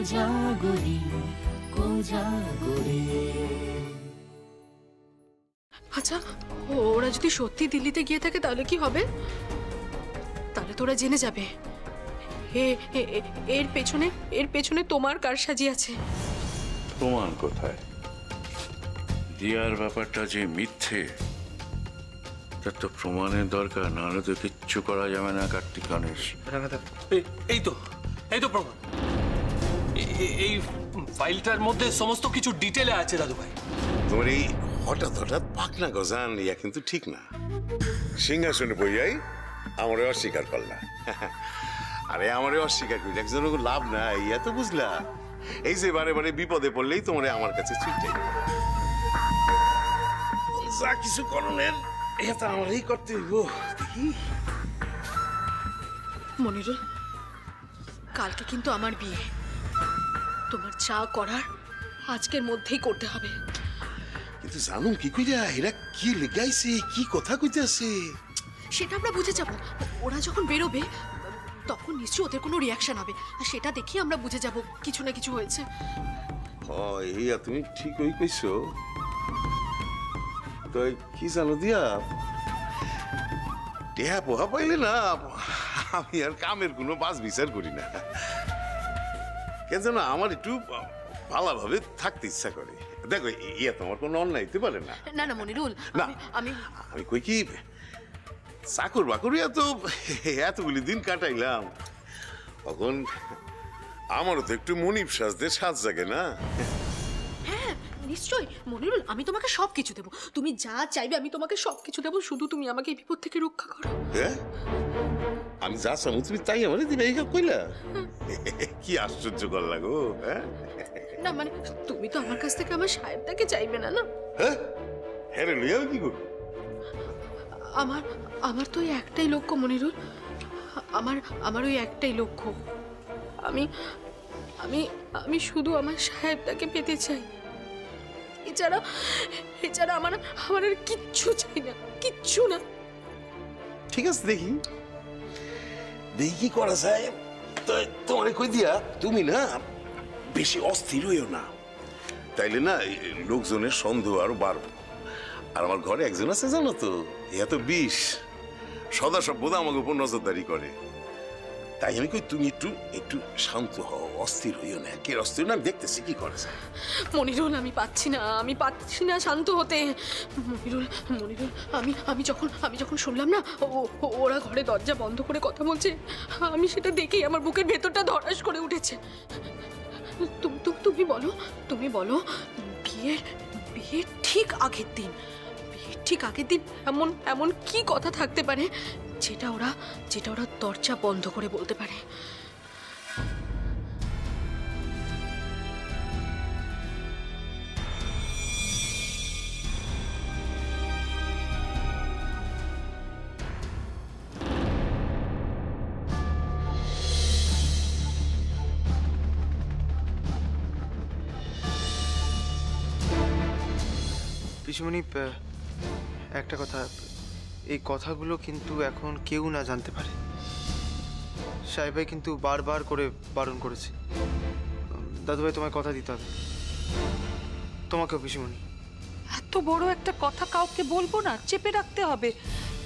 কোজাগরি কোজাগরি। আচ্ছা, ওরা যদি সত্যি দিল্লিতে গিয়ে থাকে তাহলে কি হবে? তাহলে তো ওরা জেনে যাবে এর পেছনে তোমার কারসাজি আছে। প্রমাণ কোথায়? দিয়ার ব্যাপারটা যে মিথ্যে তার তো প্রমাণের দরকার, নাহলে তো কিচ্ছু করা যাবে না। কার্তিক গণেশ, এই তো প্রমাণ। এই ফাইলটার মধ্যে সমস্ত কিছু ডিটেলে আছে দাদু ভাই। তোমার এই হঠাৎ হঠাৎ পাকনা গজান ইয়া কিন্তু ঠিক না। সিংহাসনে বইয়াই আমারে অস্বীকার করলা। আরে আমারে অস্বীকার করি একজনের লাভ নাই, ইয়া তো বুঝলা। এই যে বারে বারে বিপদে পড়লেই তোমারে আমার কাছে ছুটে যা কিছু করণের এটা আমারই করতে হইব। মনিরুল, কালকে কিন্তু আমার বিয়ে। তোমার যা করার আজকের মধ্যেই করতে হবে। কিন্তু জানো কি কইরা এরা কি লেগাইছে, কি কথা কইতেছে সেটা আমরা বুঝে যাব। ওরা যখন বেরোবে তখন নিশ্চয়ই ওদের কোনো রিয়াকশন হবে, আর সেটা দেখি আমরা বুঝে যাব কিছু না কিছু হয়েছে। ইয়া তুমি ঠিকই কইছো। তো কি জানো দিয়া, টেহা পোহা পাইলে না আমি আর কামের কোনো বাস বিচার করি না। কেন জানো আমার একটু ভালোভাবে থাকতে ইচ্ছা করে। দেখো ইয়া তোমার কোনো অন্যায় হইতে পারে না। না না মনিরুল, না আমি কই কি চাকর বাকরিয়া তো এতগুলি দিন কাটাইলাম, তখন আমারও তো একটু মনিব সাজতে সাজ জাগে না। হ্যাঁ নিশ্চয়ই মনিরুল, আমি তোমাকে সবকিছু দেবো। তুমি যা চাইবে আমি তোমাকে সবকিছু দেবো, শুধু তুমি আমাকে এই বিপদ থেকে রক্ষা করো। হ্যাঁ আমি যা চাবো তুমি তাই আমার দিবে, এই কইলা? কি আশ্চর্য কর লাগো। হ্যাঁ না মানে তুমি তো আমার কাছ থেকে আমার সাহেবটাকে চাইবে না। না হ্যাঁ হ্যাঁ রে লইয়া কি করবো? আমার তো একটাই লক্ষ্য মনিরুল, আমার ওই একটাই লক্ষ্য। আমি আমি আমি শুধু আমার সাহেবটাকে পেতে চাই। এছাড়া আমার আর কিচ্ছু চাই না, কিচ্ছু না। ঠিক আছে, দেখি কি করা যায়। তোমার কই দিয়া তুমি না বেশি অস্থির হইও না, তাইলে না লোকজনের সন্দেহ আরো বাড়বে। আর আমার ঘরে একজন আছে জানো তো, এত বিষ সদা সর্বদা আমাকে উপর নজরদারি করে। তাই আমি কই তুমি একটু শান্ত হও, অস্থির হইও না। কে অস্থির না, আমি দেখতেছি কি করে যায়। মনিরুল আমি পাচ্ছি না শান্ত হতে। মনিরুল আমি যখন শুনলাম না ওরা ঘরে দরজা বন্ধ করে কথা বলছে, আমি সেটা দেখেই আমার বুকের ভেতরটা ধড়াস করে উঠেছে। তুমি বলো বিয়ের ঠিক আগের দিন এমন কি কথা থাকতে পারে যেটা ওরা দরজা বন্ধ করে বলতে পারে? পিসুমণি, একটা কথা, এই কথাগুলো কিন্তু এখন কেউ না জানতে পারে। সাহেবাই কিন্তু বারবার করে বারণ করেছে। দাদুভাই তোমায় কথা দিতে হবে, তোমাকেও। পিসুমণি, এত বড় একটা কথা কাউকে বলবো না, চেপে রাখতে হবে।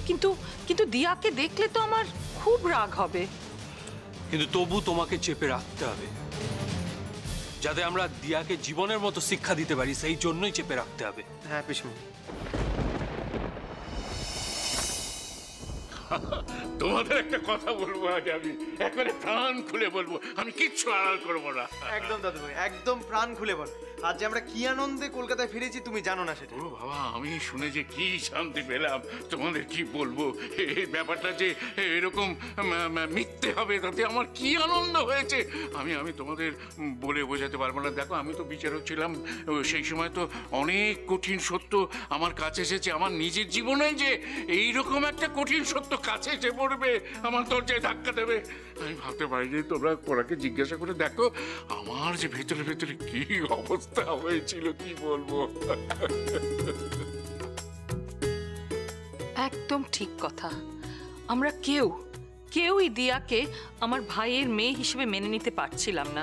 কিন্তু দিয়াকে দেখলে তো আমার খুব রাগ হবে। কিন্তু তবু তোমাকে চেপে রাখতে হবে, যাতে আমরা দিয়াকে জীবনের মতো শিক্ষা দিতে পারি। সেই জন্যই চেপে রাখতে হবে। হ্যাঁ পিসুমণি। তোমাদের একটা কথা বলবো আজ, আমি একবারে প্রাণ খুলে বলবো, আমি কিচ্ছু আড়াল করবো না। একদম দাদুভাই, একদম প্রাণ খুলে বল। আজ যে আমরা কি আনন্দে কলকাতায় ফিরেছি তুমি জানো না সেটা। ও বাবা, আমি শুনে যে কি শান্তি পেলাম, তোমাদের কি বলবো। এই ব্যাপারটা যে এরকম মিথ্যে হবে তাতে আমার কি আনন্দ হয়েছে আমি তোমাদের বলে বোঝাতে পারবো না। দেখো আমি তো বিচারক ছিলাম সেই সময়, তো অনেক কঠিন সত্য আমার কাছে এসেছে। আমার নিজের জীবনে যে এইরকম একটা কঠিন সত্য কাছে এসে পড়বে, আমার দরজায় ধাক্কা দেবে, আমি ভাবতে পারিনি। তোমরা ওরাকে জিজ্ঞাসা করে দেখো আমার যে ভেতরে ভেতরে কি অবস্থা হয়েছিল, কি বলবো। একদম ঠিক কথা। আমরা কেউই দিয়াকে আমার ভাইয়ের মেয়ে হিসেবে মেনে নিতে পারছিলাম না।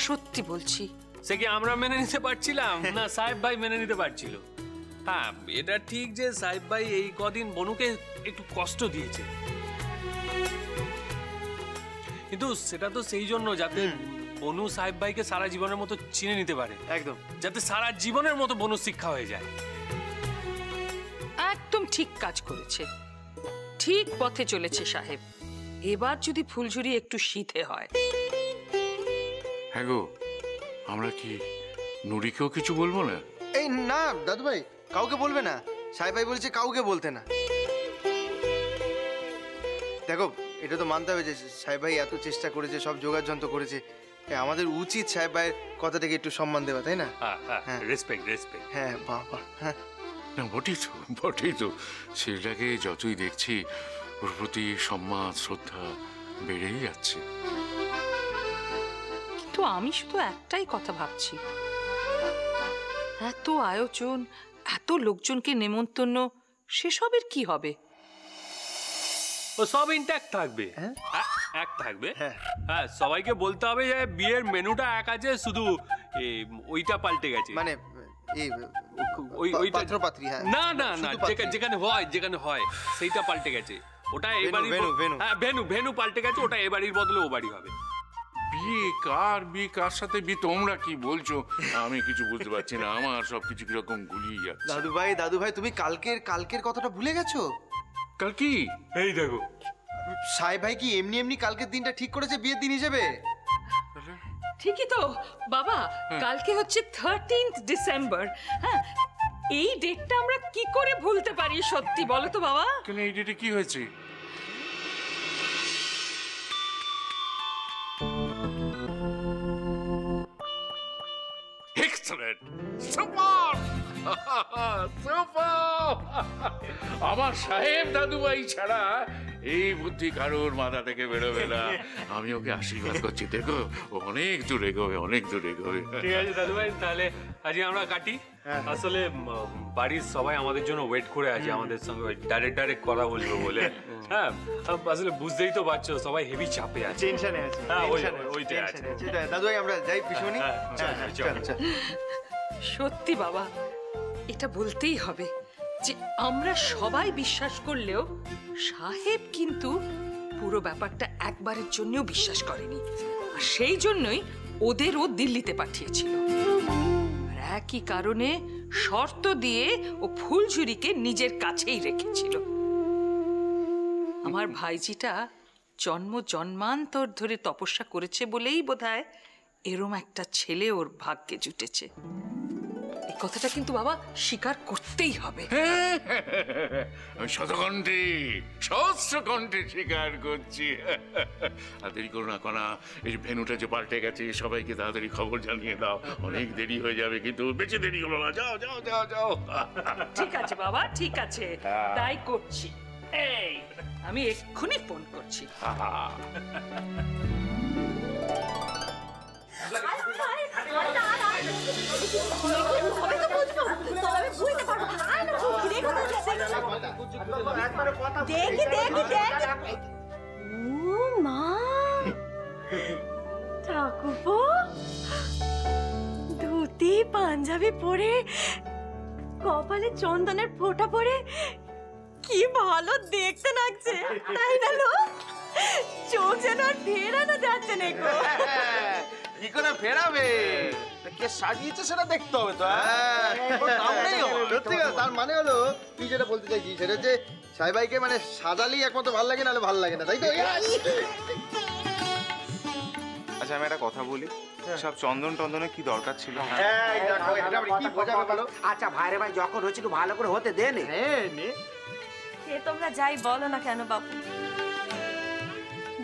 সত্যি বলছি। সে কি আমরা মেনে নিতে পারছিলাম না সাহেব ভাই মেনে নিতে পারছিল? হ্যাঁ, এটা ঠিক যে সাহেব ভাই এই কদিন বনুকে একটু কষ্ট দিয়েছে, কিন্তু সেটা তো সেই জন্য যাতে বনু সাহেব ভাইকে সারা জীবনের মতো চিনে নিতে পারে, একদম, যাতে সারা জীবনের মতো বনু শিক্ষা হয়ে যায়। একদম ঠিক কাজ করেছে, ঠিক পথে চলেছে সাহেব। এবার যদি ফুলঝুরি একটু শীতে হয়। হ্যাঁ গো, আমরা কি নুরিকেও কিছু বলবো না? এই না দাদু ভাই, কাউকে বলবে না। সাহেব ভাই বলেছে কাউকে বলতে না। দেখো, এটা তো মানতে হবে যে সাহেব ভাই এত চেষ্টা করেছে, সব জোগাড় যন্ত্র করেছে, আমাদের উচিত সাহেব ভাইয়ের কথাটাকে একটু সম্মান দেওয়া, তাই না? Respect respect. হ্যাঁ বাবা, হ্যাঁ না বটেই তো ছেলেটাকে যতই দেখছি ওর প্রতি সম্মান শ্রদ্ধা বেড়েই যাচ্ছে। কিন্তু আমি শুধু একটাই কথা ভাবছি, এত আয়োজন, এত লোকজনকে নেমন্তন্ন, সেসবের কি হবে? ও সব ইনট্যাক্ট থাকবে, এক থাকবে। হ্যাঁ, সবাইকে বলতে হবে যে বিয়ের মেনুটা এক আছে, শুধু ওইটা পাল্টে গেছে। মানে পাত্রপাত্রী, হ্যাঁ না না না, যেখানে হয় সেইটা পাল্টে গেছে। ওটা এবারই, হ্যাঁ ভেনু পাল্টে গেছে, ওটা এবাড়ির বদলে ও বাড়ি হবে। বিয়ে কার সাথে বিয়ে? তোমরা কি বলছো আমি কিছু বুঝতে পারছি না, আমার সবকিছু কিরকম গুলিয়ে যাচ্ছে। দাদু ভাই তুমি কালকের কথাটা ভুলে গেছো? কাল কি? এই দেখো, সাহেব ভাই কি এমনি কালকের দিনটা ঠিক করেছে বিয়ের দিন হিসেবে? ঠিকই তো বাবা, কালকে হচ্ছে 13th ডিসেম্বর। হ্যাঁ, এই ডেটটা আমরা কি করে ভুলতে পারি সত্যি বলো তো বাবা? কেন, এই ডেটে কি হয়েছে? Excellent, super super! আমার সাহেব দাদুভাই ছাড়া এই বুদ্ধি কারোর মাথা থেকে বেরোবে না। আমি ওকে আশীর্বাদ করছি, দেখো ও অনেক দূর এগোবে, অনেক দূর এগোবে। ঠিক আছে দাদু ভাই, তাহলে আজকে আমরা কাটি। আসলে বাড়ির সবাই আমাদের জন্য ওয়েট করে আছে, আমাদের সঙ্গে ডাইরেক্ট কথা বলবো বলে। হ্যাঁ, আসলে বুঝতেই তো পারছো সবাই হেভি চাপে আছে, টেনশনে আছে। হ্যাঁ ওইটাই আছে। দাদু ভাই আমরা যাই পিছনে। সত্যি বাবা, এটা বলতেই হবে যে আমরা সবাই বিশ্বাস করলেও সাহেব কিন্তু পুরো ব্যাপারটা একবারের জন্যও বিশ্বাস করেনি, আর সেই জন্যই ওদেরও দিল্লিতে পাঠিয়েছিল। আর একই কারণে শর্ত দিয়ে ও ফুলঝুরিকে নিজের কাছেই রেখেছিল। আমার ভাইজিটা জন্মান্তর ধরে তপস্যা করেছে বলেই বোধহয় এরম একটা ছেলে ওর ভাগ্যে জুটেছে। এই কথাটা কিন্তু বাবা স্বীকার করতেই হবে। সহস্রকণ্ঠে স্বীকার করছি। আর দেরি করো না কণা, এই ভেনুটা যে পাল্টে গেছে সবাইকে তাড়াতাড়ি খবর জানিয়ে দাও, অনেক দেরি হয়ে যাবে, কিন্তু বেশি দেরি হলো না। যাও যাও যাও যাও। ঠিক আছে বাবা, ঠিক আছে, তাই করছি। এই আমি এক্ষুনি ফোন করছি। ঠাকুরপো ধুতি পাঞ্জাবি পরে, কপালে চন্দনের ফোঁটা পরে, কি ভালো দেখতে লাগছে, তাই না লো? চোখ যেন আর ফেরানো যাচ্ছে না গো। কি করে ফেরাবে? কে সাজিয়েছে সেটা দেখতে হবে তো। সত্যি কথা, তার মানে হলো তুই যেটা বলতে চাইছিস সেটা হচ্ছে সাহেব ভাইকে মানে সাজালেই একমাত্র ভালো লাগে, নাহলে ভালো লাগে না, তাই তো? আচ্ছা আমি একটা কথা বলি, সব চন্দনে কি দরকার ছিল? আচ্ছা ভাইরে ভাই, যখন হচ্ছে একটু ভালো করে হতে দে নে। সে তোমরা যাই বলো না কেন বাবু,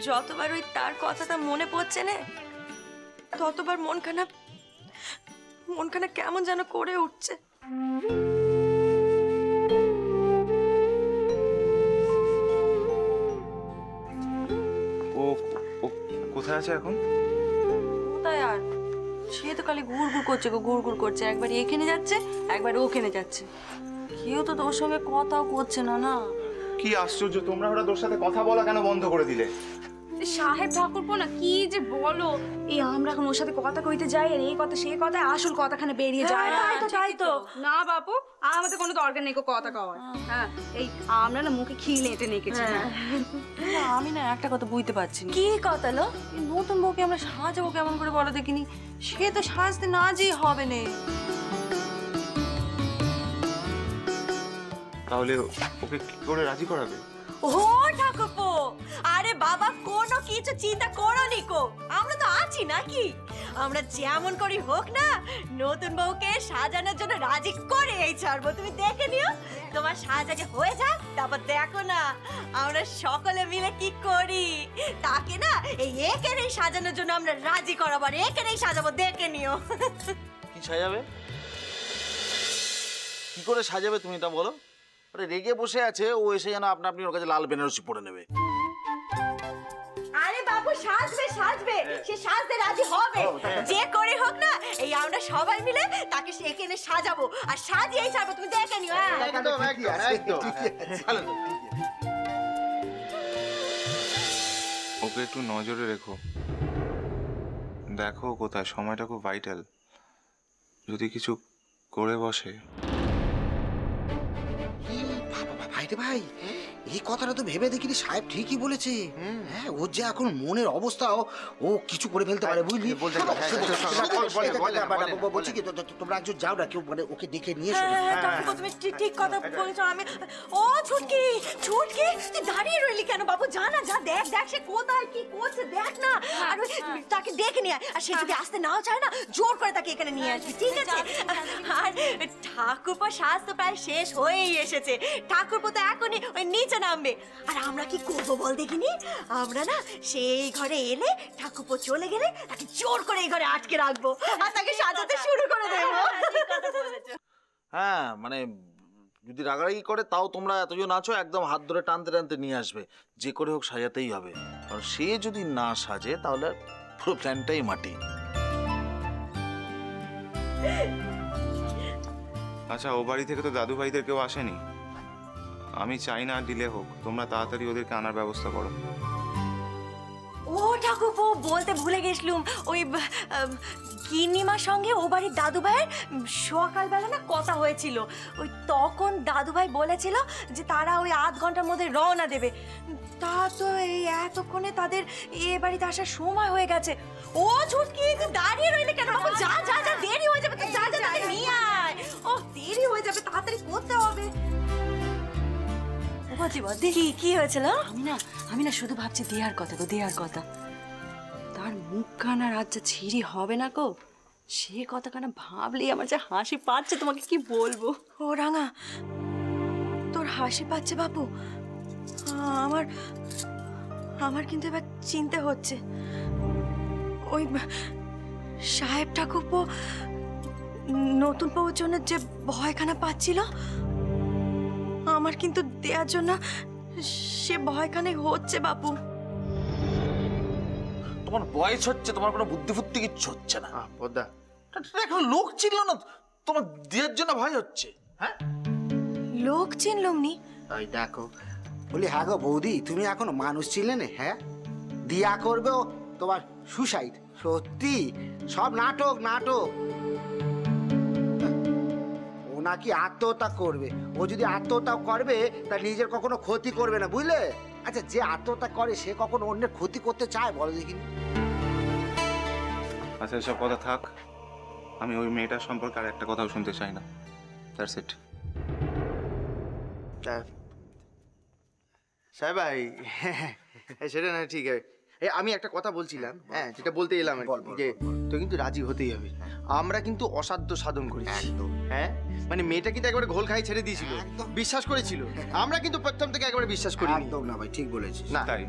যতবার ওই তার কথাটা মনে পড়ছে না, ততবার মনখানা কেমন যেন করে উঠছে। ও কোথায় আছে এখন? কোথায় আর, সে তো খালি ঘুরঘুর করছে গো, ঘুরঘুর করছে, একবার এখানে যাচ্ছে একবার ওখানে যাচ্ছে, কেউ তো তোর সঙ্গে কথাও করছে না। না কি আশ্চর্য, তোমরা হঠাৎ ওর সাথে কথা বলা কেন বন্ধ করে দিলে? সাহেব ঠাকুরপো না কি যে বলো, এই আমরা এখন ওর সাথে কথা কইতে যাই আর এই কথা সেই কথা আসল কথাখানে বেরিয়ে যায়। তাই তো না বাপু, আমাদের কোনো দরকার নেই কথা কওয়ার। হ্যাঁ এই আমরা না মুখে খিল এঁটে নেকেছি। আমি না একটা কথা বুঝতে পারছি না। কি কথা লো? নতুন বউকে আমরা সাজাবো কেমন করে বলো দেখিনি? সে তো সাজতে না যেই হবে না। তাহলে ওকে কি করে রাজি করাবে? ও ঠাকুরপো, আরে বাবা কোনো কিছু চিন্তা করো নিকো, আমরা তো আছি নাকি? আমরা যেমন করি হোক না নতুন বউকে সাজানোর জন্য রাজি করে এই ছাড়বো। তুমি দেখে নিও, তোমার সাজাকে হয়ে যাক, তারপর দেখো না আমরা সকলে মিলে কি করি। তাকে না এই একেরই সাজানোর জন্য আমরা রাজি করাবো, আর একেরই সাজাবো, দেখে নিও। কি সাজাবে? কি করে সাজাবে তুমি তা বলো? আরে রেগে বসে আছে, ও এসে যেন আপনি ওর কাছে লাল বেনারসি পরে নেবে। আরে বাবু সাজবে সাজবে, সে সাজতে রাজি হবে, যে করে হোক না এই আমরা সবাই মিলে তাকে সেখানে সাজাবো আর সাজিয়েই ছাড়বো। তুমি দেখে নিও। ওকে একটু নজরে রেখো, দেখো কোথায়, সময়টা খুব ভাইটাল। যদি কিছু করে বসে। ভাই রে ভাই, এই কথাটা তো ভেবে দেখিনি, সাহেব ঠিকই বলেছে। হ্যাঁ ওর যে এখন মনের অবস্থা, ও কিছু করে ফেলতে পারে বুঝলি। বলছি কি তোমরা একজন যাও না, কেউ মানে ওকে ডেকে নিয়ে এসো। তুমি ঠিক কথা বলেছো। আমি ও ছুটকি ছুটকি, তুই দাঁড়িয়ে রইলি কেন বাবু? জানা যা, দেখ দেখ সে কোথায় কি করছে দেখ না, আর তাকে দেখে নিয়ে আর সে যদি আসতে নাও চায় না জোর করে তাকে এখানে নিয়ে আসবি, ঠিক আছে? আর ঠাকুরপো সাজ তো প্রায় শেষ হয়েই এসেছে, ঠাকুরপো তো এখনই ওই নিচে নামবে। আর আমরা কি করবো বল দেখিনি? আমরা না সেই ঘরে এলে ঠাকুরপো চলে গেলে তাকে জোর করে এই ঘরে আটকে রাখবো আর তাকে সাজাতে শুরু করে দেবো। হ্যাঁ মানে যদি রাগারাগি করে তাও তোমরা এতজন আছো, একদম হাত ধরে টানতে টানতে নিয়ে আসবে, যে করে হোক সাজাতেই হবে। কারণ সে যদি না সাজে তাহলে পুরো প্ল্যানটাই মাটি। আচ্ছা, ও বাড়ি থেকে তো দাদু ভাইদের কেউ আসেনি। আমি চাই না ডিলে হোক, তোমরা তাড়াতাড়ি ওদেরকে আনার ব্যবস্থা করো। ও ঠাকুরপো বলতে ভুলে গেছিলাম, ওই গিন্নিমার সঙ্গে ও বাড়ির দাদু ভাইয়ের সকালবেলা না কথা হয়েছিল। ওই তখন দাদু ভাই বলেছিল যে তারা ওই আধ ঘন্টার মধ্যে রওনা দেবে। তা তো এই এতক্ষণে তাদের এ বাড়িতে আসার সময় হয়ে গেছে। ও ছুটকি তুই দাঁড়িয়ে রইলে কেন? যা যা যা, দেরি হয়ে যাবে, তুই যা যা তাকে নিয়ে আয়। ও দেরি হয়ে যাবে, তাড়াতাড়ি করতে হবে। কি হয়েছিল? আমি না শুধু ভাবছি দেয়ার কথা গো, দেয়ার কথা। তার মুখখানা রাত যা ছিঁড়ি হবে না গো, সে কথাখানা ভাবলেই আমার যা হাসি পাচ্ছে, তোমাকে কি বলবো। ও রাঙা, তোর হাসি পাচ্ছে বাপু? আমার কিন্তু এবার চিনতে হচ্ছে। ওই সাহেব ঠাকুরপো নতুন বউর জন্য যে ভয়খানা পাচ্ছিল, আমার কিন্তু দেওয়ার জন্য সে ভয়খানে হচ্ছে বাপু। তোমার বয়স হচ্ছে, তোমার কোনো বুদ্ধি ফুদ্ধি কিচ্ছু হচ্ছে না। পদ্মা এখন লোক চিনল না, তোমার দেওয়ার জন্য ভয় হচ্ছে। হ্যাঁ লোক চিনলুম নি? ওই দেখো বলি, হ্যাঁ গো বৌদি, তুমি এখনো মানুষ ছিলে না? হ্যাঁ দিয়া করবে ও তোমার সুসাইড। সত্যি সব নাটক নাটক। ও নাকি আত্মহত্যা করবে। ও যদি আত্মহত্যা করবে তা নিজের কখনো ক্ষতি করবে না, বুঝলে? আচ্ছা, যে আত্মহত্যা করে সে কখনো অন্যের ক্ষতি করতে চায় বলো দেখিনি? আচ্ছা এসব কথা থাক, আমি ওই মেয়েটার সম্পর্কে আর একটা কথাও শুনতে চাই না। That's it. সাহেব ভাই, সেটা না ঠিক আছে। আমি একটা কথা বলছিলাম, হ্যাঁ যেটা বলতে এলাম যে তো কিন্তু রাজি হতেই হবে। আমরা কিন্তু অসাধ্য সাধন করেছি। হ্যাঁ মানে মেয়েটা কিন্তু একেবারে ঘোল খাই ছেড়ে দিয়েছিল, বিশ্বাস করেছিল। আমরা কিন্তু প্রথম থেকে একেবারে বিশ্বাস করি। একদম না ভাই, ঠিক বলেছিস। না তাই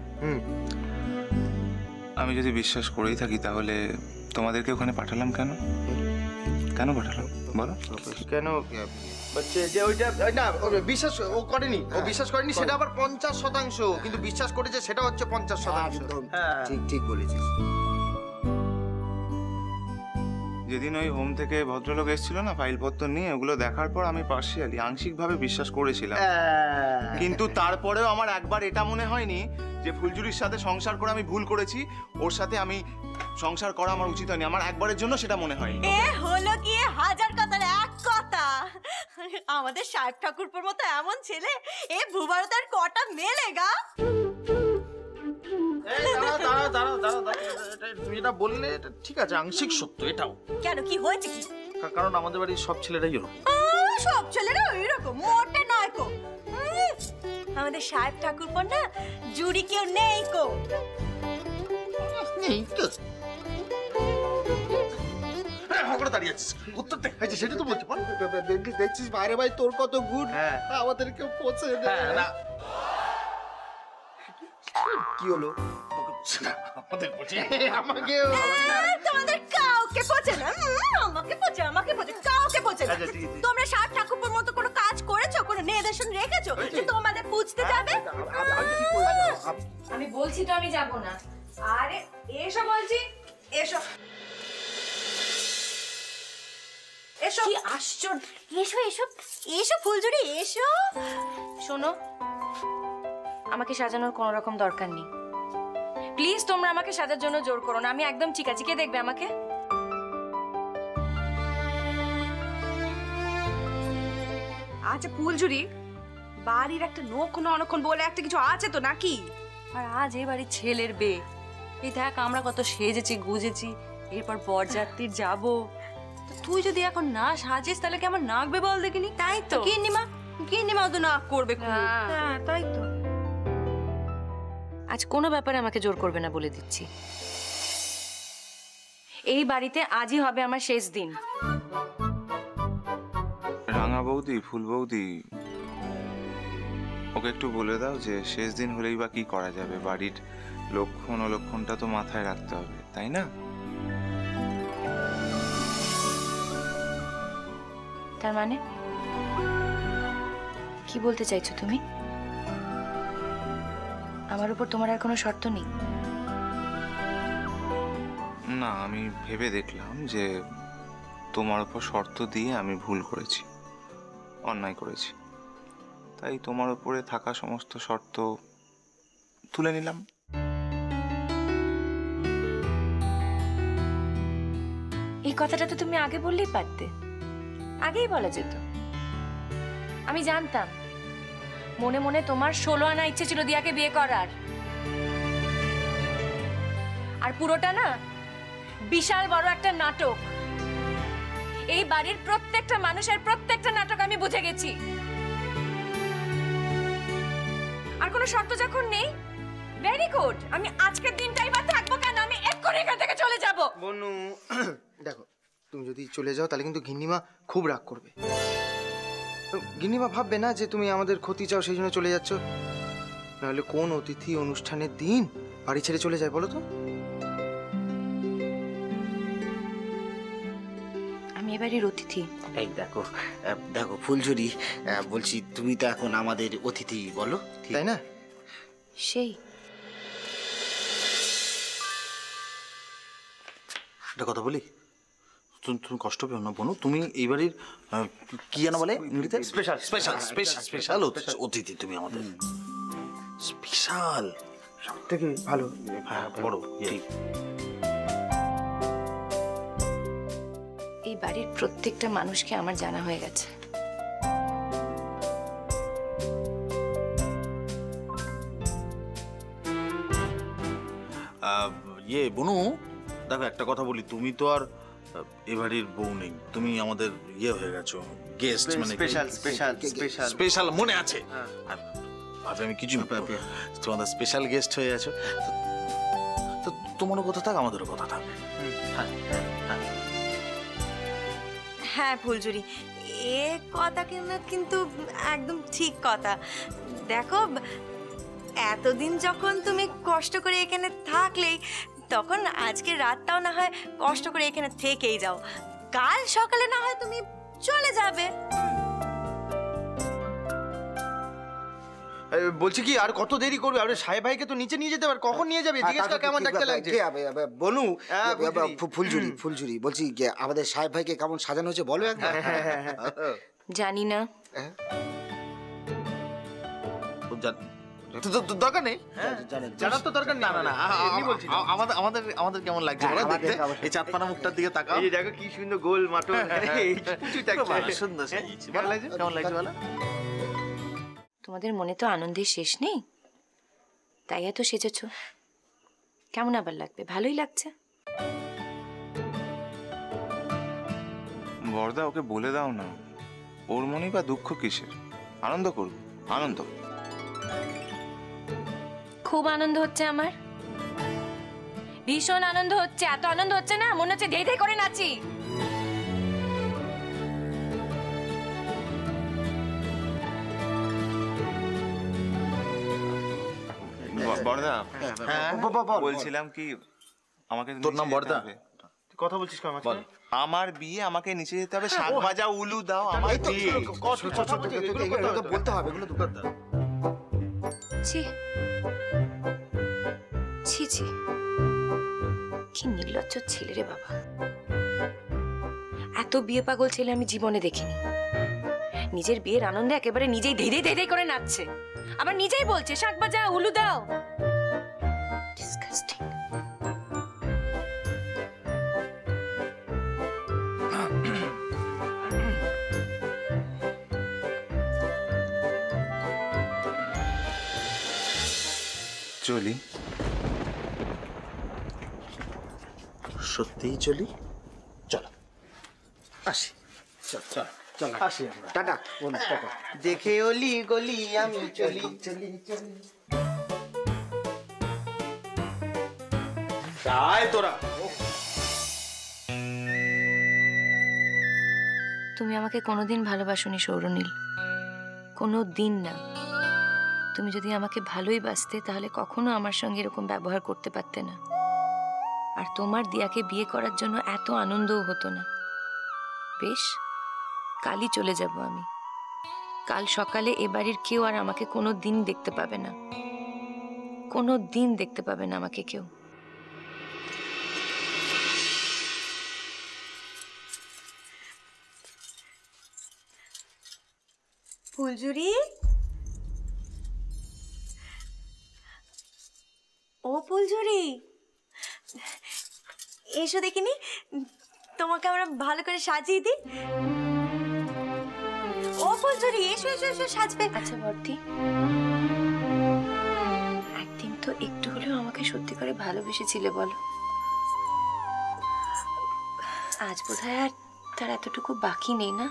আমি যদি বিশ্বাস করেই থাকি তাহলে তোমাদেরকে ওখানে পাঠালাম কেন? কেন পাঠালাম বলো? কেন হচ্ছে যে ওইটা না বিশ্বাস ও করেনি, ও বিশ্বাস করেনি সেটা আবার 50%, কিন্তু বিশ্বাস করেছে সেটা হচ্ছে 50%। একদম ঠিক ঠিক বলেছিস। যেদিন ওই হোম থেকে ভদ্রলোক এসেছিল না ফাইলপত্র নিয়ে, ওগুলো দেখার পর আমি পার্শিয়ালি আংশিকভাবে বিশ্বাস করেছিলাম, কিন্তু তারপরেও আমার একবার এটা মনে হয়নি যে ফুলঝুরির সাথে সংসার করে আমি ভুল করেছি, ওর সাথে আমি সংসার করা আমার উচিত হয়নি। আমার একবারের জন্য সেটা মনে হয়নি। এ হলো কি হাজার কথার এক কথা। আমাদের সাহেব ঠাকুরপুর মতো এমন ছেলে এ ভূভারতের কটা মেলেগা? তুমি এটা বললে এটা ঠিক আছে, আংশিক সত্য এটাও। কেন, কি হয়েছে কি? কারণ আমাদের বাড়ির সব ছেলেরাই এরকম। সব ছেলেরা ওইরকম মোটে নয় কো। আমাদের সাহেব ঠাকুরপুর না জুড়ি কেউ নেই কো। নেই তো দাঁড়িয়ে আছিস, উত্তর দেখ। সেটা তো বলছি, দেখছিস বাইরে ভাই তোর কত গুড, আমাদেরকে পৌঁছে না কি হলো? আমাদের আমাকে তোমাদের কাউকে পচে না, আমাকে পচে কাউকে পচে না। তোমরা সাহেব ঠাকুরপুর মতো কোনো কাজ করেছো, কোনো নির্দেশন রেখেছো যে তোমাদের পুছতে যাবে? আমি বলছি তো আমি যাব না। আরে এসো বলছি, এসো এসো। কি আশ্চর্য! এসো এসো এসো ফুলঝুরি এসো। শোনো, আমাকে সাজানোর কোনো রকম দরকার নেই। প্লিজ তোমরা আমাকে সাজার জন্য জোর করো না, আমি একদম ঠিক আছি। কে দেখবে আমাকে? আচ্ছা ফুলঝুরি, বাড়ির একটা নক্ষণ অনক্ষণ বলে একটা কিছু আছে তো নাকি? আর আজ এই বাড়ির ছেলের বিয়ে, এই দেখ আমরা কত সেজেছি গুজেছি, এরপর বরযাত্রীর যাব। তুই যদি এখন না সাজিস তাহলে কেমন নাকবে বল দেখিনি? তাই তো কিন্নিমা তো নাক করবে। হ্যাঁ তাই তো। আজ কোনো ব্যাপারে আমাকে জোর করবে না বলে দিচ্ছি। এই বাড়িতে আজই হবে আমার শেষ দিন। রাঙা বৌদি, ফুল বৌদি, ওকে একটু বলে দাও যে শেষ দিন হলেই বা কি করা যাবে, বাড়ির লক্ষণ অলক্ষণটা তো মাথায় রাখতে হবে, তাই না? তার মানে কি বলতে চাইছো তুমি? আমার উপর তোমার আর কোনো শর্ত নেই? না, আমি ভেবে দেখলাম যে তোমার উপর শর্ত দিয়ে আমি ভুল করেছি, অন্যায় করেছি, তাই তোমার উপরে থাকা সমস্ত শর্ত তুলে নিলাম। এই কথাটা তো তুমি আগে বললেই পারতে, আগেই বলা যেত। আমি জানতাম মনে মনে তোমার 16 আনা ইচ্ছে ছিল দিয়াকে বিয়ে করার, আর পুরোটা না বিশাল বড় একটা নাটক। এই বাড়ির প্রত্যেকটা মানুষের প্রত্যেকটা নাটক আমি বুঝে গেছি। আর কোনো শর্ত যখন নেই, ভেরি গুড। আমি আজকের দিনটাই বা থাকবো কেন? আমি এক্ষুনি এখান থেকে চলে যাব। বনু দেখো, তুমি যদি চলে যাও তাহলে কিন্তু গিন্নিমা খুব রাগ করবে। গিন্নিমা ভাববে না যে তুমি আমাদের ক্ষতি চাও সেই জন্য চলে যাচ্ছ। নাহলে কোন অতিথি অনুষ্ঠানের দিন বাড়ি ছেড়ে চলে যায় বলো তো? আমি এবারের অতিথি। এই দেখো দেখো ফুলঝুরি, বলছি তুমি তো এখন আমাদের অতিথি, বলো তাই না? সেই একটা কথা বলি, তুমি কষ্ট পেও না বনু, তুমি এই বাড়ির কি জানো বলে ইংরেজিতে? স্পেশাল স্পেশাল স্পেশাল স্পেশাল অতিথি তুমি আমাদের। স্পেশাল, সব থেকে ভালো, হ্যাঁ বড়। ঠিক। এই বাড়ির প্রত্যেকটা মানুষকে আমার জানা হয়ে গেছে। বনু দেখো, একটা কথা বলি, তুমি তো আর এ বাড়ির বউ নেই, তুমি আমাদের হয়ে গেছো, গেস্ট, মানে স্পেশাল স্পেশাল স্পেশাল স্পেশাল মনে আছে। ভাবে আমি কিছু তোমাদের স্পেশাল গেস্ট হয়ে আছো, তো তোমারও কথা থাক, আমাদেরও কথা থাক। হ্যাঁ ফুলঝুরি, এ কথা কিন্তু একদম ঠিক কথা। দেখো, এতদিন যখন তুমি কষ্ট করে এখানে থাকলেই, তখন আজকে রাতটাও না হয় কষ্ট করে এখানে থেকেই যাও, কাল সকালে না হয় তুমি চলে যাবে। বলছি কি আর কত দেরি করবে? আরে সাহেব ভাইকে তো নিচে নিয়ে যেতে পার, কখন নিয়ে যাবে? জিজ্ঞেস কর কেমন দেখতে লাগছে। বনু, ফুলঝুরি বলছি আমাদের সাহেব ভাইকে কেমন সাজানো হয়েছে বলো একবার। জানি না, দরকার নেই, জানার তো দরকার নেই। না আমাদের কেমন লাগছে দেখতে? এই চাঁদপানা মুখটার দিকে তাকাও, এই দেখো কি সুন্দর গোল মাটো, সুন্দর ভালো লাগছে। কেমন লাগছে বলো? তোমাদের মনে তো আনন্দের শেষ নেই, তাই এত সেজেছ। কেমন আবার লাগবে? ভালোই লাগছে। বড়দা ওকে বলে দাও না, ওর মনে বা দুঃখ কিসের? আনন্দ করব, আনন্দ। খুব আনন্দ হচ্ছে আমার, ভীষণ আনন্দ হচ্ছে। এত আনন্দ হচ্ছে না, মনে হচ্ছে ধেই ধেই করে নাচি। বড়দা, বলছিলাম কি আমাকে তোর নাম বড়দা? কথা বলছিস কেমন? আমার বিয়ে, আমাকে নিচে যেতে হবে। শাক ভাজা উলু দাও, আমার বিয়ে বলতে হবে এগুলো। ছি ছি ছি, কি নির্লজ্জ ছেলে রে বাবা। এত বিয়ে পাগল ছেলে আমি জীবনে দেখিনি। নিজের বিয়ের আনন্দে একেবারে নিজেই ধেই ধেই ধেই করে নাচছে, আবার নিজেই বলছে শাক ভাজা উলু দাও। ডিসকাস্টিং। চলি? সত্যিই চলি? চলো আসি, চল আসি, টাটা টাটা। দেখে অলি গলি আমি চলি চলি চলি। তাই তোরা তুমি আমাকে কোনোদিন ভালোবাসোনি সৌরনীল, কোনো দিন না। তুমি যদি আমাকে ভালোই বাসতে তাহলে কখনো আমার সঙ্গে এরকম ব্যবহার করতে পারতে না। আর তোমার দিয়াকে বিয়ে করার জন্য এত আনন্দও হতো না। বেশ, কালই চলে যাব আমি। কাল সকালে এ বাড়ির কেউ আর আমাকে কোনো দিন দেখতে পাবে না, কোনো দিন দেখতে পাবে না আমাকে কেউ। ফুলঝুরি, ও ফুলঝুরি, এসো দেখিনি, তোমাকে আমরা ভালো করে সাজিয়ে দিই। ও ফুলঝুরি, এসো এসো এসো, সাজবে। আচ্ছা বর্দি, একদিন তো একটু হলেও আমাকে সত্যি করে ভালোবেসেছিলে বলো। আজ বোধহয় আর তার এতটুকু বাকি নেই না?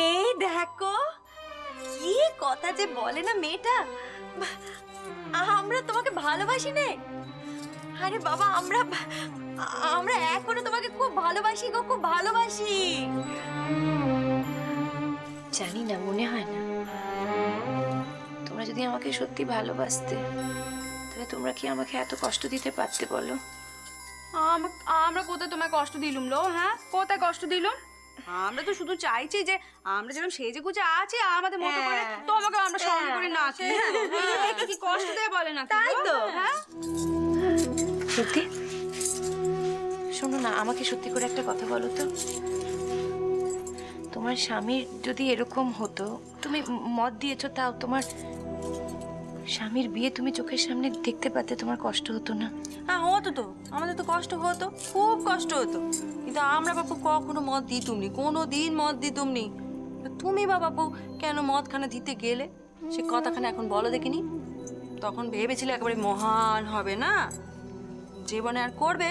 এই দেখো কি কথা যে বলে না মেয়েটা, আমরা তোমাকে ভালোবাসি নে। আরে বাবা, আমরা এখনো তোমাকে খুব ভালোবাসি গো, খুব ভালোবাসি। জানি না, মনে হয় না। তোমরা যদি আমাকে সত্যি ভালোবাসতে তাহলে তোমরা কি আমাকে এত কষ্ট দিতে পারতে বলো? আমরা কোথায় তোমায় কষ্ট দিলুম লো? হ্যাঁ, কোথায় কষ্ট দিলুম? আমরা তো শুধু চাইছি যে আমরা যেরকম সেজে গুজে আছি আমাদের মতো করে তোমাকে আমরা সঙ্গে করে নাচি। কি কষ্ট দেয় বলে না? তাই তো। হ্যাঁ সত্যি শোনো না, আমাকে সত্যি করে একটা কথা বলো তো। তোমার স্বামীর যদি এরকম হতো, তুমি মত দিয়েছো, তাও তোমার স্বামীর বিয়ে তুমি চোখের সামনে দেখতে পাতে, তোমার কষ্ট হতো না? হ্যাঁ হতো তো, আমাদের তো কষ্ট হতো, খুব কষ্ট হতো, কিন্তু আমরা বাপু কখনো মত দিতুমনি, কোনো দিন মত দিতুমনি। তুমি বা বাপু কেন মদখানা দিতে গেলে সে কথাখানা এখন বলো দেখিনি। তখন ভেবেছিলে একেবারে মহান হবে না, জীবনে আর করবে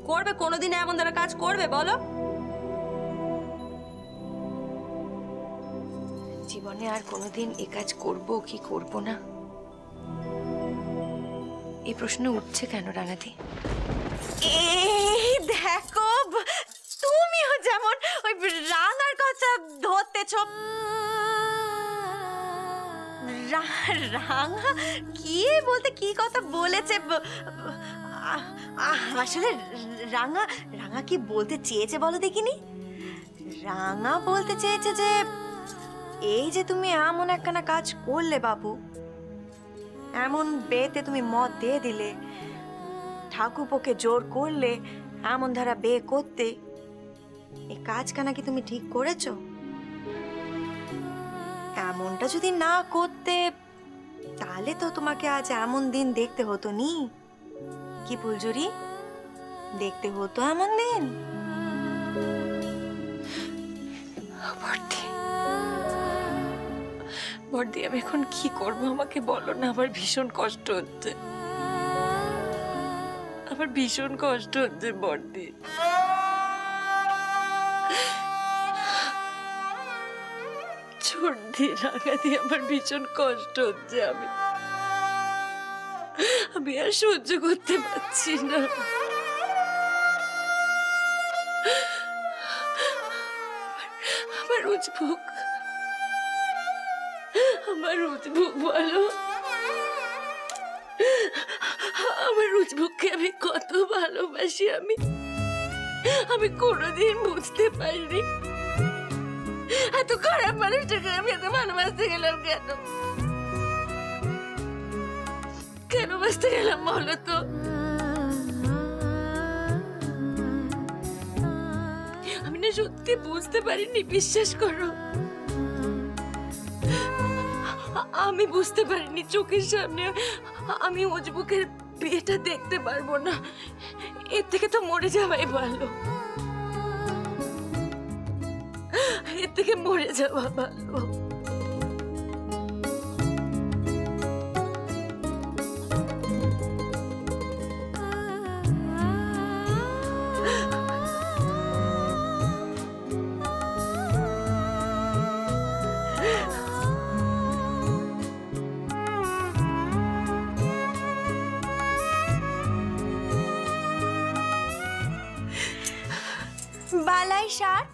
করবে কোনোদিন এমন দ্বারা কাজ করবে বলো? জীবনে আর কোনোদিন এ কাজ করবো কি করব না, এই প্রশ্ন উঠছে কেন রাঙাদি? এই দেখো, তুমিও যেমন ওই রাঙার কথা ধরতেছ। রাঙা কি বলতে কি কথা বলেছে? আসলে রাঙা রাঙা কি বলতে চেয়েছে বলো দেখিনি? রাঙা বলতে চেয়েছে যে এই যে তুমি এমন একখানা কাজ করলে বাবু, এমন বেতে তুমি মত দিয়ে দিলে, ঠাকুরপোকে জোর করলে এমন ধারা বে করতে, এই কাজখানা কি তুমি ঠিক করেছো? এমনটা যদি না করতে তাহলে তো তোমাকে আজ এমন দিন দেখতে হতো নি। কি ফুলঝুরি, দেখতে হতো এমন দিন? বর্দি, আমি এখন কি করবো আমাকে বলো না। আমার ভীষণ কষ্ট হচ্ছে, আমার ভীষণ কষ্ট হচ্ছে বর্দি। সর্দি রাগা দিয়ে আমার ভীষণ কষ্ট হচ্ছে। আমি আর সহ্য করতে পারছি না। আমার উজবুক, আমার উজবুক বলো, আমার উজবুককে আমি কত ভালোবাসি। আমি কোনোদিন বুঝতে পারিনি এত খারাপ মানুষটাকে আমি এত ভালোবাসতে গেলাম। কেন বাঁচতে গেলাম বলো তো? আমি না সত্যি বুঝতে পারিনি, বিশ্বাস করো। আমি বুঝতে পারিনি চোখের সামনে আমি উজবুকের বিয়েটা দেখতে পারবো না। এর থেকে তো মরে যাওয়াই ভালো, এর থেকে মরে যাওয়া ভালো। বালাই ষাট,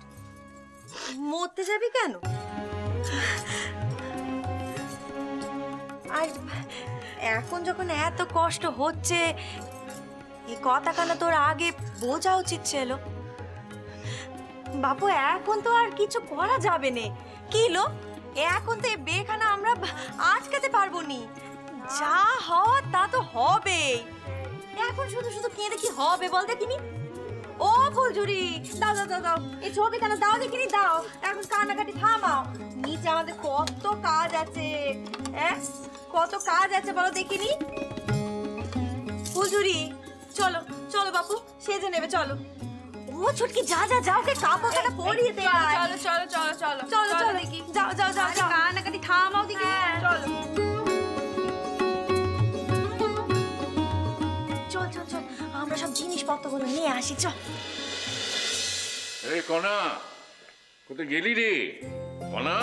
মরতে যাবি কেন? আর এখন যখন এত কষ্ট হচ্ছে, এই কথাখানা তোর আগে বোঝা উচিত ছিল বাবু। এখন তো আর কিছু করা যাবে না। কি লো, এখন তো এই বেখানা আমরা আটকাতে পারবো নি। যা হওয়ার তা তো হবে। এখন শুধু শুধু কেঁদে কি হবে বল দেখিনি? ও ফুলঝুরি, দাও দাও দাও দাও, এই ছবি কেন দাও দেখিনি, দাও। এখন কান্নাকাটি থামাও, নিচে আমাদের কত কাজ আছে। কত কাজ আছে বলো দেখিনি? ফুলঝুরি চলো চলো বাপু, সেজে নেবে চলো। ও ছুটকি, যা যা যাও, ওকে কাপড়টা পরিয়ে দে। চলো চলো চলো চলো চলো চলো দেখি, যাও যাও যাও যাও, কান্নাকাটি থামাও দেখি। চলো চল চল চল, আমরা সব জিনিসপত্রগুলো নিয়ে আসি। চল। এই কণা, কোথায় গেলি রে? কণা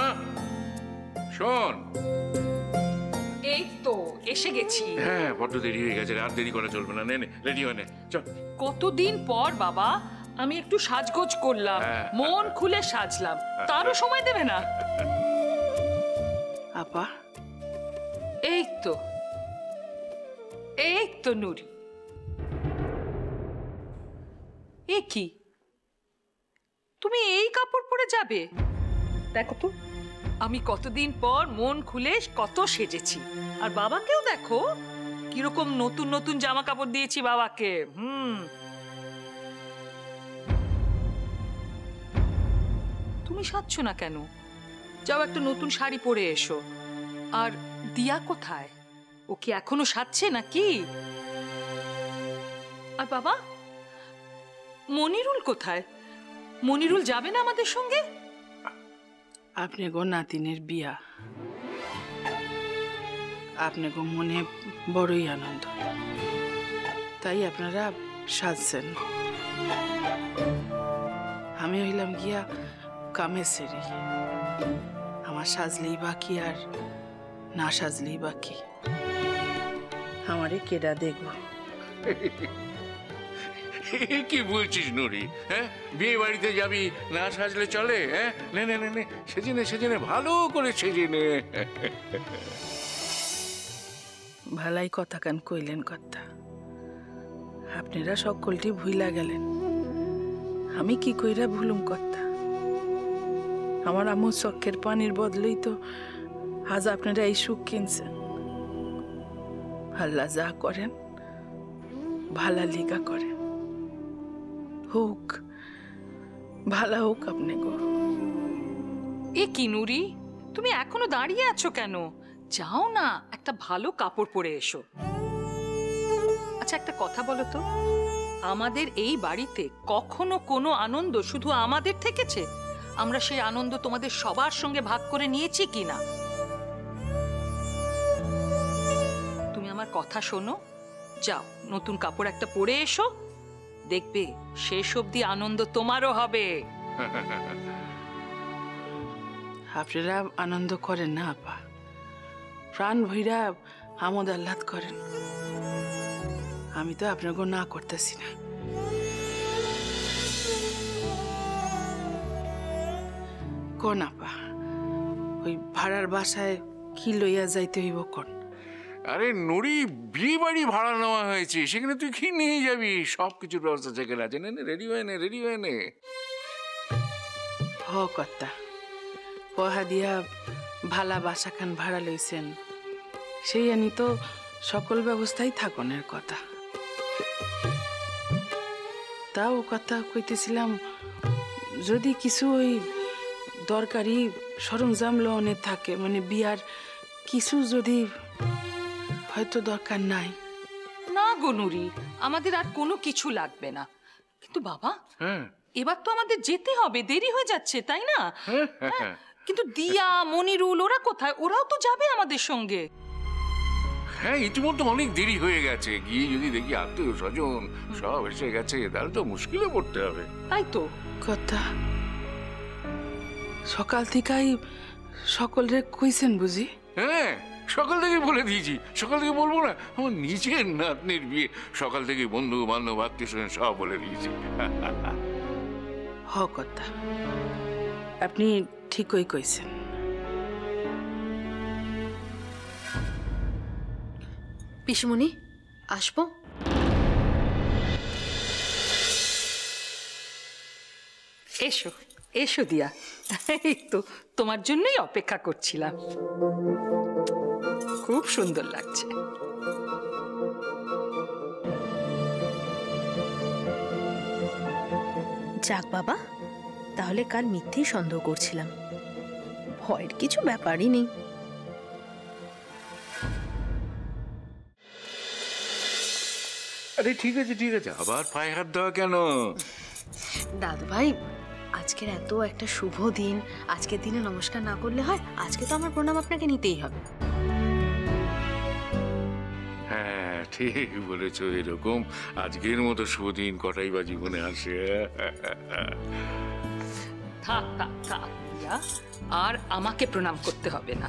শোন। এই তো এসে গেছি। হ্যাঁ, বড্ড দেরি হয়ে গেছে, আর দেরি করা চলবে না। নে নে, রেডি হয়ে নে, চল। কতদিন পর বাবা আমি একটু সাজগোজ করলাম, মন খুলে সাজলাম, তারও সময় দেবে না? আপা, এই তো নুরি। এ কি, তুমি এই কাপড় পরে যাবে? দেখো তো, আমি কতদিন পর মন খুলে কত সেজেছি। আর বাবাকেও দেখো কিরকম নতুন নতুন জামা কাপড় দিয়েছি বাবাকে। তুমি সাজছ না কেন? যাও একটা নতুন শাড়ি পরে এসো। আর দিয়া কোথায়? ও কি এখনো সাজছে নাকি? আর বাবা, মনিরুল কোথায়? মনিরুল যাবে না আমাদের সঙ্গে? আপনি গো নাতিনের বিয়া, আপনি গো মনে বড়ই আনন্দ, তাই আপনারা সাজছেন। আমি হইলাম গিয়া কামে সেরি, আমার সাজলেই বাকি আর না সাজলেই বাকি। আমারে কেডা দেখবো? কি বলছিস নুরি? হ্যাঁ, বিয়ে বাড়িতে যাবি, না সাজলে চলে? হ্যাঁ, নে নে নে, সেজে নে, সেজে নে, ভালো করে সেজে নে। ভালাই কথা কান কইলেন কথা, আপনারা সকলটি ভুইলা গেলেন। আমি কি কইরা ভুলুম কথা? আমার আম্মু চোখের পানির বদলেই তো আজ আপনারা এই সুখ কিনছেন। আল্লাহ যা করেন ভালা লিগা করেন, হোক ভালা হোক আপনি গো। এ কি নুরি, তুমি এখনো দাঁড়িয়ে আছো কেন? যাও না, একটা ভালো কাপড় পরে এসো। আচ্ছা একটা কথা বলো তো, আমাদের এই বাড়িতে কখনো কোনো আনন্দ শুধু আমাদের থেকেছে? আমরা সেই আনন্দ তোমাদের সবার সঙ্গে ভাগ করে নিয়েছি কিনা? তুমি আমার কথা শোনো, যাও নতুন কাপড় একটা পরে এসো, দেখবে শেষ অবধি আনন্দ তোমারও হবে। আপনারা আনন্দ করেন না আপা, প্রাণ ভৈরা আমোদ আহ্লাদ করেন, আমি তো আপনাকে না করতেছি না। কোন আপা, ওই ভাড়ার বাসায় কি লইয়া যাইতে হইব কোন? আরে নুরি, বিয়ে বাড়ি ভাড়া নেওয়া হয়েছে, সেখানে তুই কি নিয়ে যাবি? সব কিছুর ব্যবস্থা সেখানে আছে, নে রেডি হয়ে নে, রেডি হয়ে নে। হ কর্তা, পহা দিয়া ভালা বাসাখান ভাড়া লইছেন, সেই আনি তো সকল ব্যবস্থাই থাকনের কথা। তাও কথা কইতেছিলাম, যদি কিছু ওই দরকারি সরঞ্জাম লওয়ানে থাকে, মানে বিয়ার কিছু যদি হয়তো দরকার নাই। না গো নুরি, আমাদের আর কোনো কিছু লাগবে না। কিন্তু বাবা, এবার তো আমাদের যেতে হবে, দেরি হয়ে যাচ্ছে তাই না? কিন্তু দিয়া, মনিরুল ওরা কোথায়? ওরাও তো যাবে আমাদের সঙ্গে। হ্যাঁ, ইতিমধ্যে অনেক দেরি হয়ে গেছে, গিয়ে যদি দেখি আত্মীয় স্বজন সব এসে গেছে, তাহলে তো মুশকিলে পড়তে হবে। তাই তো কথা সকাল থেকেই সকলরে কইছেন বুঝি? হ্যাঁ, সকাল থেকে বলে দিয়েছি। সকাল থেকে বলবো না? আমার নিজের নাতনির বিয়ে, সকাল থেকে বন্ধু বান্ধব আত্মীয় স্বজন সব বলে দিয়েছি। হ কথা, আপনি ঠিকই কইছেন। পিসিমণি, আসবো? এসো এসো দিয়া, এই তো তোমার জন্যই অপেক্ষা করছিলাম। খুব সুন্দর লাগছে। যাক বাবা, তাহলে কাল মিথ্যেই সন্দেহ করছিলাম, ভয়ের কিছু ব্যাপারই নেই। আরে ঠিক আছে ঠিক আছে, আবার পায়ে হাত দেওয়া কেন? দাদু ভাই, আজকের এত একটা শুভ দিন, আজকের দিনে নমস্কার না করলে হয়? আজকে তো আমার প্রণাম আপনাকে নিতেই হবে। হ্যাঁ ঠিক বলেছো, এরকম আজকের মতো শুভ দিন কটাই বা জীবনে আসে। থাক থাক থাক দিয়া, আর আমাকে প্রণাম করতে হবে না।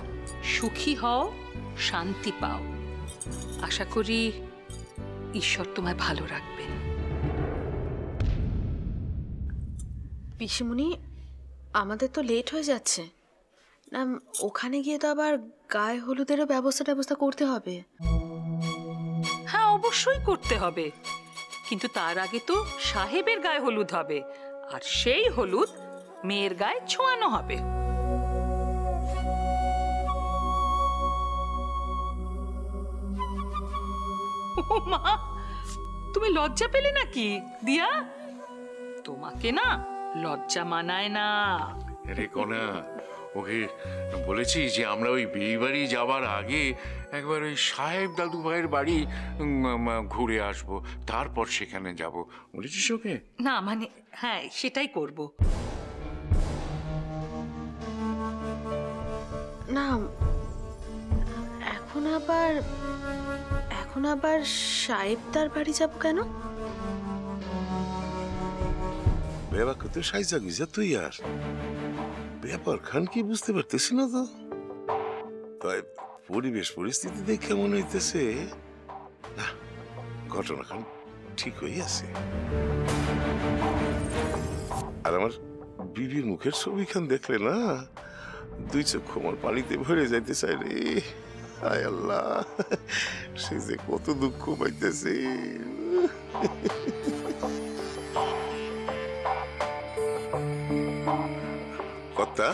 সুখী হও, শান্তি পাও। আশা করি ঈশ্বর তোমায় ভালো রাখবেন। পিসিমণি, আমাদের তো লেট হয়ে যাচ্ছে না, ওখানে গিয়ে তো আবার গায়ে হলুদেরও ব্যবস্থা করতে হবে। হ্যাঁ অবশ্যই করতে হবে, কিন্তু তার আগে তো সাহেবের গায়ে হলুদ হবে, আর সেই হলুদ মেয়ের গায়ে ছোঁয়ানো হবে। ও মা, তুমি লজ্জা পেলে নাকি দিয়া? তোমাকে না লজ্জা মানায় না। রে কোনা, ওকে বলেছি যে আমরা ওই বিয়ে বাড়ি যাবার আগে একবার ওই সাহেব দাদু ভাইয়ের বাড়ি ঘুরে আসবো, তারপর সেখানে যাব। বলেছিস ওকে? না মানে হ্যাঁ, সেটাই করব। না, এখন আবার সাহেব তার বাড়ি যাব কেন? বেবা কত সাইজা গুজা তুই, আর ব্যাপার খান কি বুঝতে পারতেছি না তো। তাই পরিবেশ পরিস্থিতি দেখে মনে হইতেছে না, ঘটনা খান ঠিক হয়ে আছে। আর আমার বিবির মুখের ছবি খান দেখলে না, দুই চক্ষু আমার পানিতে ভরে যাইতে চাই রে। আয় আল্লাহ, সে যে কত দুঃখ পাইতেছে। কত কর্তা,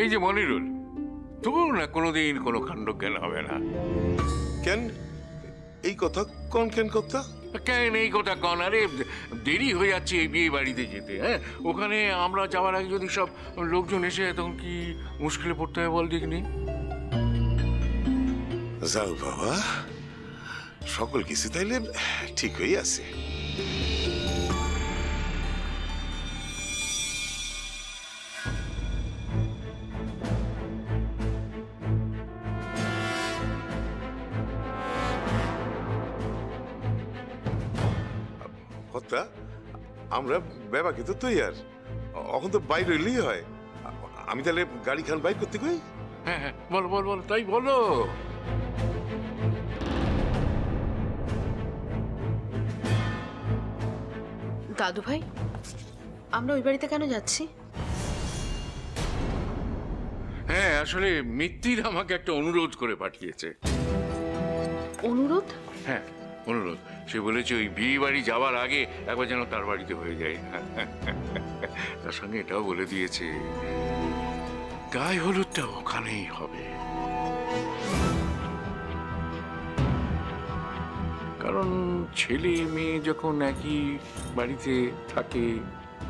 এই যে মনিরুল, তোর না কোনোদিন কোনো কাণ্ডজ্ঞান হবে না। কেন এই কথা কন কেন কর্তা? কেন এই কথা কন? আরে দেরি হয়ে যাচ্ছে এই বিয়ে বাড়িতে যেতে। হ্যাঁ, ওখানে আমরা যাওয়ার আগে যদি সব লোকজন এসে তখন কি মুশকিলে পড়তে হয় বল দেখিনি। যাও বাবা, সকল কিছু তাইলে ঠিক হয়ে আছে। কর্তা, আমরা বেবাকে তো তৈয়ার, এখন তো বাইরে হইলেই হয়। আমি তাহলে গাড়ি খান বাইর করতে কই? হ্যাঁ হ্যাঁ, বলো বলো বলো, তাই বলো। দাদু ভাই, আমরা ওই বাড়িতে কেন যাচ্ছি? হ্যাঁ, আসলে মিত্তির আমাকে একটা অনুরোধ করে পাঠিয়েছে। অনুরোধ? হ্যাঁ, অনুরোধ। সে বলেছে ওই বিয়ে বাড়ি যাওয়ার আগে একবার যেন তার বাড়িতে হয়ে যায়। তার সঙ্গে এটাও বলে দিয়েছে গায়ে হলুদটা ওখানেই হবে, কারণ ছেলে মেয়ে যখন একই বাড়িতে থাকে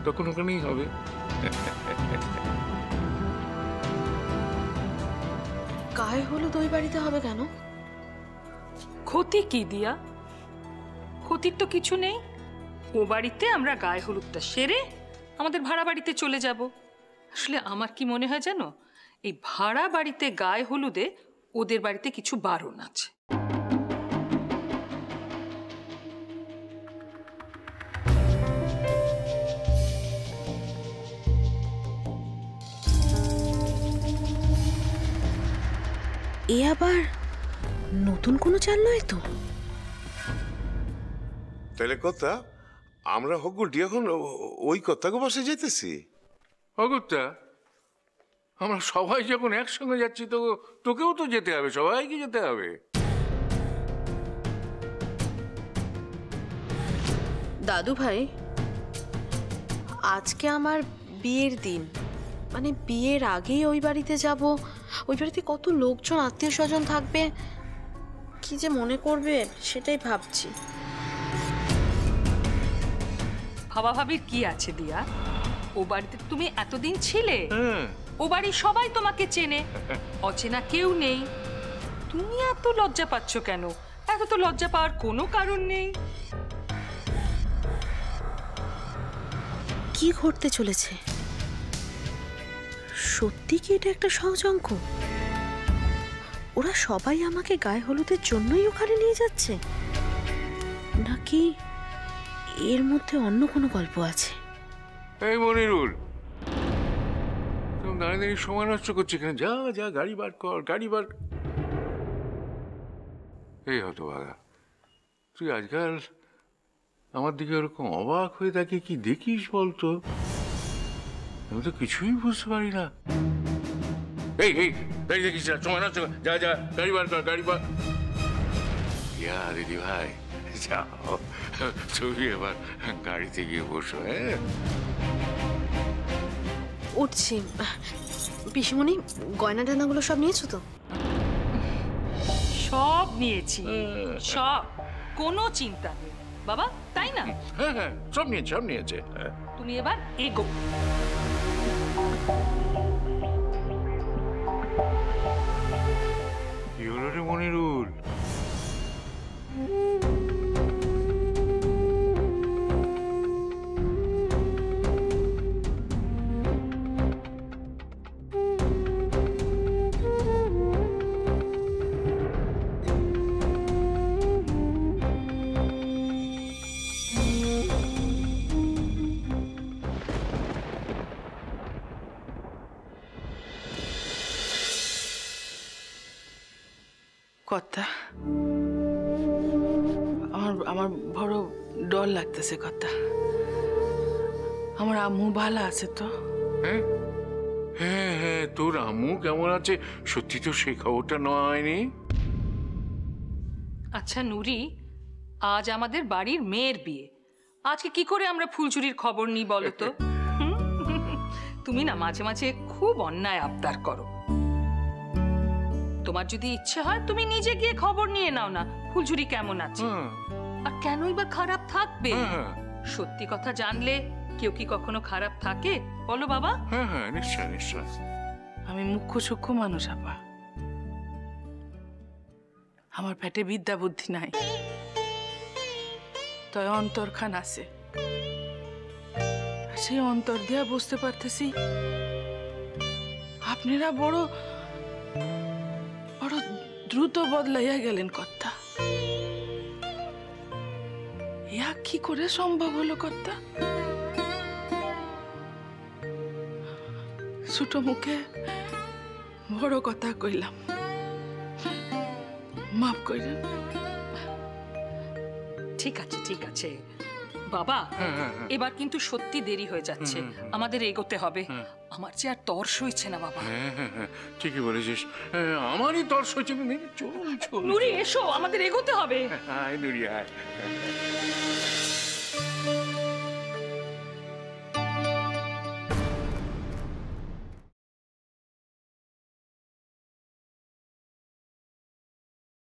তখন ওখানেই হবে। গায়ে হলুদ ওই বাড়িতে হবে কেন? ক্ষতি কি দিয়া? ক্ষতির তো কিছু নেই। ও বাড়িতে আমরা গায়ে হলুদটা সেরে আমাদের ভাড়া বাড়িতে চলে যাব। আসলে আমার কি মনে হয় জানো, এই ভাড়া বাড়িতে গায়ে হলুদে ওদের বাড়িতে কিছু বারণ আছে। এ আবার নতুন কোনো চাল নয় তো? তাহলে কথা আমরা হগুলটি এখন ওই কথাকে বসে যেতেছি। অগত্যা, আমরা সবাই যখন একসঙ্গে যাচ্ছি তো তোকেও তো যেতে হবে, সবাইকে যেতে হবে। দাদু ভাই, আজকে আমার বিয়ের দিন, মানে বিয়ের আগেই ওই বাড়িতে যাব। ওই বাড়িতে কত লোকজন, আত্মীয় স্বজন থাকবে, কি যে মনে করবে সেটাই ভাবছি। ভাবা ভাবির কি আছে দিয়া? ও বাড়িতে তুমি এতদিন ছিলে, ও বাড়ি সবাই তোমাকে চেনে, অচেনা কেউ নেই। তুমি এত লজ্জা পাচ্ছ কেন? এত তো লজ্জা পাওয়ার কোনো কারণ নেই। কি ঘটতে চলেছে? সত্যি কি এটা একটা সহজ অঙ্ক? ওরা সবাই আমাকে গায়ে হলুদের জন্যই ওখানে নিয়ে যাচ্ছে, নাকি এর মধ্যে অন্য কোনো গল্প আছে? এই মনিরুল, তুমি দাঁড়িয়ে দাঁড়িয়ে সময় নষ্ট করছি এখানে। যা যা, গাড়ি বার কর, গাড়ি বার। এই হতো বাঘা, তুই আজকাল আমার দিকে ওরকম অবাক হয়ে থাকে, কি দেখিস বলতো? আমি তো কিছুই বুঝতে পারি না। এই এই গাড়ি দেখিস না, সময় নষ্ট কর, যা যা, গাড়ি বার কর, গাড়ি বার। ইয়া দিদি ভাই, যাও তুমি এবার গাড়িতে গিয়ে বসো। হ্যাঁ, উঠছি। পিসিমণি, গয়না টানাগুলো সব নিয়েছো তো? সব নিয়েছি, সব, কোনো চিন্তা নেই বাবা, তাই না? হ্যাঁ হ্যাঁ, সব নিয়েছে, সব নিয়েছে। তুমি এবার এগো। কি হলো রে মনিরুল? কথা আমার বড় ডর লাগতেছে। কথা, আমার আম্মু ভালো আছে তো? হ্যাঁ হ্যাঁ হ্যাঁ, তোর আম্মু কেমন আছে? সত্যি তো সেই খবরটা নেওয়া হয়নি। আচ্ছা নুরি, আজ আমাদের বাড়ির মেয়ের বিয়ে, আজকে কি করে আমরা ফুলচুরির খবর নিই বলো তো? তুমি না মাঝে মাঝে খুব অন্যায় আবদার করো। তোমার যদি ইচ্ছে হয় তুমি নিজে গিয়ে খবর নিয়ে নাও না ফুলঝুরি কেমন আছে। আর কেনই বা খারাপ থাকবে? সত্যি কথা জানলে কেউ কি কখনো খারাপ থাকে বলো বাবা? হ্যাঁ হ্যাঁ, নিশ্চয় নিশ্চয়। আমি মুখ্য সূক্ষ্ম মানুষ আপা, আমার পেটে বিদ্যা বুদ্ধি নাই, তয় অন্তরখান আছে। সেই অন্তর দিয়া বুঝতে পারতেছি আপনারা বড় বড় দ্রুত বদলাইয়া গেলেন কর্তা। ইয়া কি করে সম্ভব হলো কর্তা? ছোট মুখে বড় কথা কইলাম, মাফ কইলেন। ঠিক আছে ঠিক আছে বাবা, এবার কিন্তু সত্যি দেরি হয়ে যাচ্ছে, আমাদের এগোতে হবে। আমার যে আর তর্স হইছে না বাবা। ঠিকই বলেছিস, আমারই তর্স হচ্ছে। চলুন চলুন নুরি এসো, আমাদের এগোতে হবে। আয় নুরি আয়।